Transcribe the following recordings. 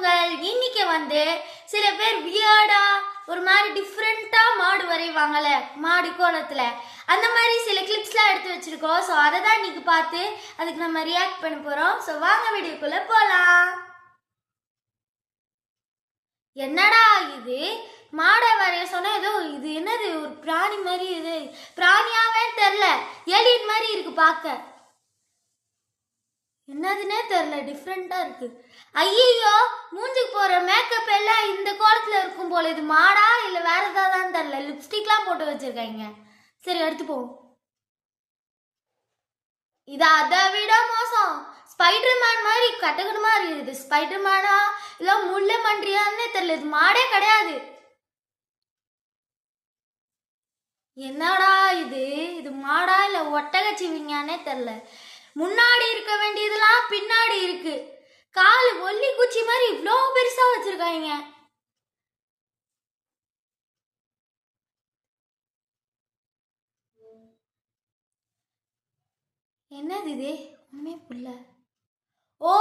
பொங்கல். இன்னைக்கு சில பேர் வியர்டா ஒரு மாதிரி டிஃப்ரெண்டா மாடு வரைவாங்கல்ல மாடு கோலத்துல, அந்த மாதிரி சில கிளிப்ஸ்லாம் எடுத்து வச்சிருக்கோம். ஸோ அதை தான் இன்னைக்கு பார்த்து அதுக்கு நம்ம ரியாக்ட் பண்ண போறோம். ஸோ வாங்க வீடியோக்குள்ள போலாம். என்னடா இது மாடை வரைய சொன்னா ஏதோ இது என்னது ஒரு பிராணி மாதிரி, இது பிராணியாவே தெரில, ஏலியன் மாதிரி இருக்கு பார்க்க. என்னதுன்னே தெரில, டிஃப்ரெண்டா இருக்கு. ஐயோ மூஞ்சுக்கு போற மேக்கப் எல்லாம் இந்த கோலத்துல இருக்கும் போல. இது மாடா இல்ல வேற ஏதாவது தெரில. லிப்ஸ்டிக்லாம் போட்டு வச்சிருக்காங்க. சரி எடுத்துப்போம். இது அதை விட மோசம். ஸ்பைடர்மேன் மாதிரி கட்டகட்டமா இருக்குது. ஸ்பைடர்மேனா இல்ல முள்ள மன்றியான்னு தெரியல. இது மாடே கிடையாது. என்னடா இது, இது மாடா இல்ல ஒட்டகச்சிவிங்கன்னே தெரியல. முன்னாடி இருக்க வேண்டியதெல்லாம் பின்னாடி இருக்கு. காலு ஒல்லி குச்சி மாதிரி இவ்வளோ பெருசா வச்சிருக்காங்க. என்னது இது உண்மை புள்ள? ஓ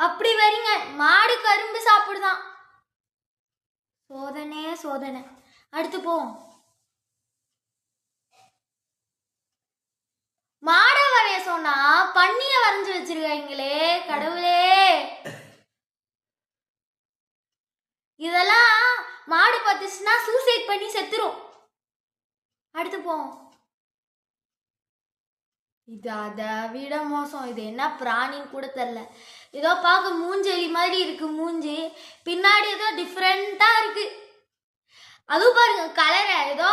அப்படி வரீங்க. மாடு கரும்பு சாப்பிடுதான். சோதனையே சோதனை. அடுத்து போவோம். மாடை வரைய சொன்னா பன்னிய வரைஞ்சு வச்சிருக்காங்களே கடவுளே. இதெல்லாம் மாடு பார்த்துச்சுன்னா சூசைட் பண்ணி செத்துரும். அடுத்து போவோம். இது அதை விட மோசம். இது என்ன பிராணின்னு கூட தெரியல. ஏதோ பார்க்க மூஞ்செலி மாதிரி இருக்கு மூஞ்சி. பின்னாடி ஏதோ டிஃப்ரெண்டா இருக்கு. அதுவும் பாருங்க கலரை ஏதோ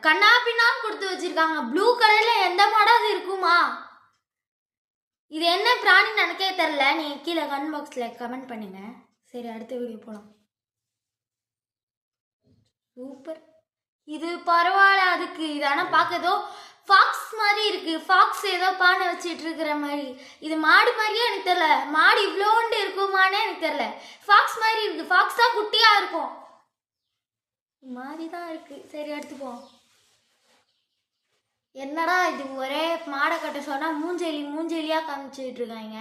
கண்ணா பின்னான்னு கொடுத்து வச்சிருக்காங்க. ப்ளூ கலர்ல எந்த மாடாவது இருக்குமா? இது என்ன பிராணின்னு எனக்கே தெரியல. நீங்க கீழே கமெண்ட் பாக்ஸ்ல கமெண்ட் பண்ணுங்க. சரி அடுத்த வீடியோ போலாம். சூப்பர். இது பரவாயில்ல. அதுக்கு இது ஆனால் பார்க்க ஏதோ ஃபாக்ஸ் மாதிரி இருக்கு. ஃபாக்ஸ் ஏதோ பானை வச்சுட்டு இருக்கிற மாதிரி. இது மாடு மாதிரியே எனக்கு தெரியல. மாடு இவ்வளோண்டு இருக்குமானே எனக்கு தெரியல. ஃபாக்ஸ் மாதிரி இருக்கு. ஃபாக்ஸ் தான் குட்டியா இருக்கும் மாதிரி தான் இருக்கு. சரி எடுத்துப்போம். என்னடா இது ஒரே மாடை கட்ட சொன்னா மூஞ்செலி மூஞ்செலியா காமிச்சிட்டு இருக்காங்க.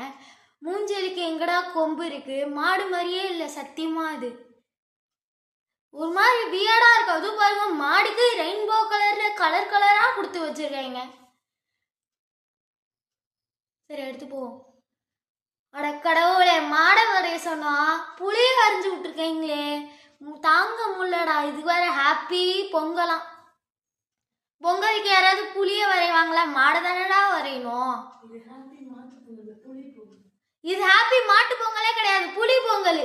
மூஞ்செலிக்கு எங்கடா கொம்பு இருக்கு? மாடு மாதிரியே இல்லை சத்தியமா. இது ஒரு மாதிரி வியர்டா இருக்கு. அதுவும் பாருங்க மாடுக்கு ரெயின்போ கலர்ல கலர் கலரா கொடுத்து வச்சிருக்காங்க. சரி எடுத்து போவோம். அட கடவுளே, மாடை வரைய சொன்னா புளிய வரைஞ்சு விட்டுருக்கீங்களே, தாங்க முள்ளடா. இது வேற ஹாப்பி பொங்கலாம். பொங்கலுக்கு யாராவது புளிய வரைவாங்களா? மாடை தானடா வரையணும். இது ஹாப்பி மாட்டு பொங்கலே கிடையாது, புளி பொங்கல்.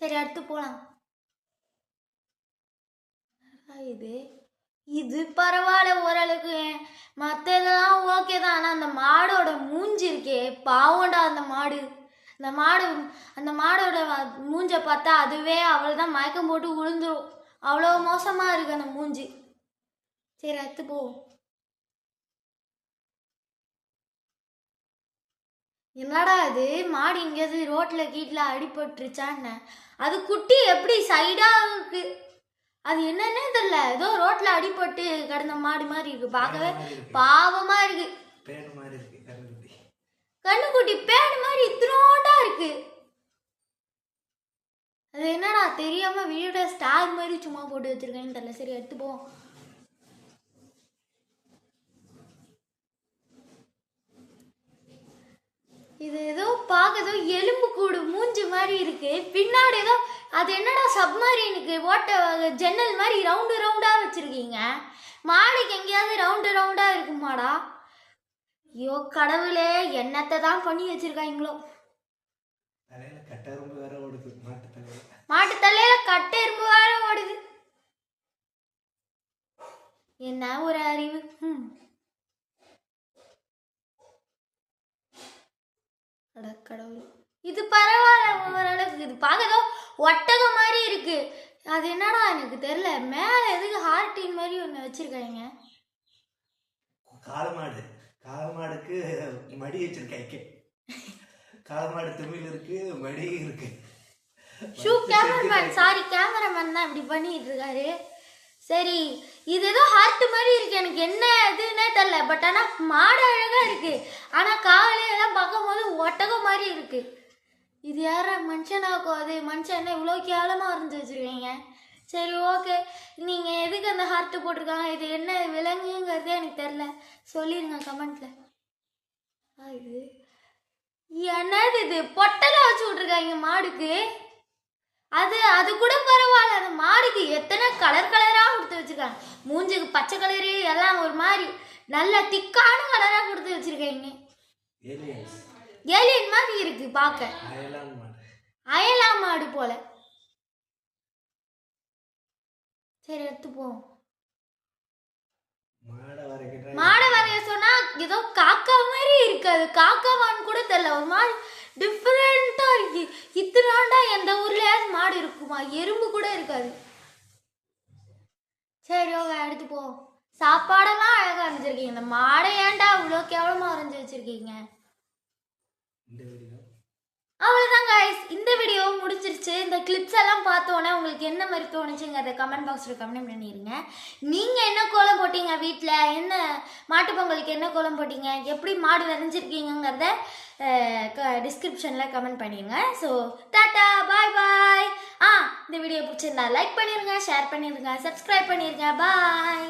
சரி அடுத்து போலாம். இது இது பரவாயில்ல ஓரளவுக்கு. மற்றதெல்லாம் ஓகே தான். ஆனால் அந்த மாடோட மூஞ்சி இருக்கே பாவண்டா. அந்த மாடோட மூஞ்சை பார்த்தா அதுவே அவ்வளோதான் மயக்கம் போட்டு விழுந்துரும். அவ்வளோ மோசமா இருக்கு அந்த மூஞ்சி. சரி அடுத்து போவோம். என்னடா இது மாடு எங்கேயாவது ரோட்ல கீட்டில் அடிபட்டுருச்சான்னு. அது குட்டி எப்படி சைடா இருக்கு. அது என்னன்னே தெரியல. ஏதோ ரோட்ல அடிபட்டு கிடந்த மாடு மாதிரி இருக்கு. பார்க்கவே பாவமா இருக்கு. கண்ணுக்குட்டி பேடு மாதிரி இத்தினோண்டா இருக்கு. அது என்னடா தெரியாம வீடியோ ஸ்டார் மாதிரி சும்மா போட்டு வச்சிருக்கேன்னு தெரியல. சரி எடுத்து போவோம். இது ஏதோ பார்க்க ஏதோ எலும்பு கூடு மூஞ்சி மாதிரி இருக்கு. பின்னாடி ஏதோ அது என்னடா சப்மரீனுக்கு ஓட்ட ஜன்னல் மாதிரி ரவுண்டு ரவுண்டா வச்சிருக்கீங்க. மாடுக்கு எங்கேயாவது ரவுண்டு ரவுண்டா இருக்குமாடா? ஐயோ கடவுளே, என்னத்தை தான் பண்ணி வச்சிருக்காங்களோ. மாட்டு தலையில கட்ட எறும்பு வேற ஓடுது. என்ன ஒரு அறிவு. கடவுள். இது பரவாயில்ல ஓரளவுக்கு. இது பார்க்க ஒட்டகம் மாதிரி இருக்கு. அது என்னடா எனக்கு தெரியல. மேல எதுக்கு ஹார்டின் மாதிரி ஒன்று வச்சிருக்காங்க. காலமாடுக்கு மடி வச்சிருக்காங்க. காலமாடு துமிழ் இருக்கு, மடி இருக்கு. கேமராமேன் தான் இப்படி பண்ணிட்டு இருக்காரு. சரி இது ஏதோ ஹார்ட் மாதிரி இருக்கு. எனக்கு என்ன இதுன்னே தெரியல. பட் ஆனால் மாடு அழகா இருக்கு. ஆனால் காலையில எல்லாம் பார்க்கும் போது ஒட்டகம் மாதிரி இருக்கு. இது யாரா மனுஷனாக்கும் அது மனுஷன் என்ன இவ்வளோ கேவலமாக வரைஞ்சி வச்சுருக்கீங்க. சரி ஓகே, நீங்கள் எதுக்கு அந்த ஹார்ட்டு போட்டிருக்காங்க, இது என்ன விலங்குங்கிறதே எனக்கு தெரில, சொல்லிடுங்க கமெண்ட்டில். இது என்னது, இது பொட்டெல்லாம் வச்சு விட்ருக்காங்க மாடுக்கு. அது கூட பரவாயில்ல, அந்த மாடுக்கு எத்தனை கலர் கலராக கொடுத்து வச்சுருக்காங்க. மூஞ்சுக்கு பச்சை கலரு எல்லாம் ஒரு மாதிரி நல்ல திக்கான கலராக கொடுத்து வச்சுருக்காங்க. ஏலியன் மாதிரி இருக்கு பார்க்க, அயலா மாடு போல. சரி எடுத்துப்போம். மாடை வரைய சொன்னா ஏதோ காக்கா மாதிரி இருக்காது, காக்காவான்னு கூட தெரியல, ஒரு மாதிரி டிஃப்ரெண்டா இருக்கு. இத்தனாண்டா எந்த ஊர்லயாவது மாடு இருக்குமா? எறும்பு கூட இருக்காது. சரி ஓகே எடுத்துப்போம். சாப்பாடெல்லாம் அழகா வரைஞ்சிருக்கீங்க, இந்த மாடை ஏன்டா இவ்வளோ கேவலமா வரைஞ்சி வச்சிருக்கீங்க? அவ்வளோதான் கைஸ், இந்த வீடியோ முடிச்சிருச்சு. இந்த கிளிப்ஸ் எல்லாம் பார்த்தோன்னே உங்களுக்கு என்ன மாதிரி தோணுச்சுங்கிறத கமெண்ட் பாக்ஸில் கமெண்ட் பண்ணிடுங்க. நீங்கள் என்ன கோலம் போட்டீங்க வீட்டில், என்ன மாட்டு பொங்கலுக்கு என்ன கோலம் போட்டீங்க, எப்படி மாடு வரைஞ்சிருக்கீங்கிறத டிஸ்கிரிப்ஷனில் கமெண்ட் பண்ணிடுங்க. ஸோ டாட்டா பாய் பாய். இந்த வீடியோ பிடிச்சிருந்தா லைக் பண்ணிடுங்க, ஷேர் பண்ணிடுங்க, சப்ஸ்கிரைப் பண்ணிடுங்க. பாய்.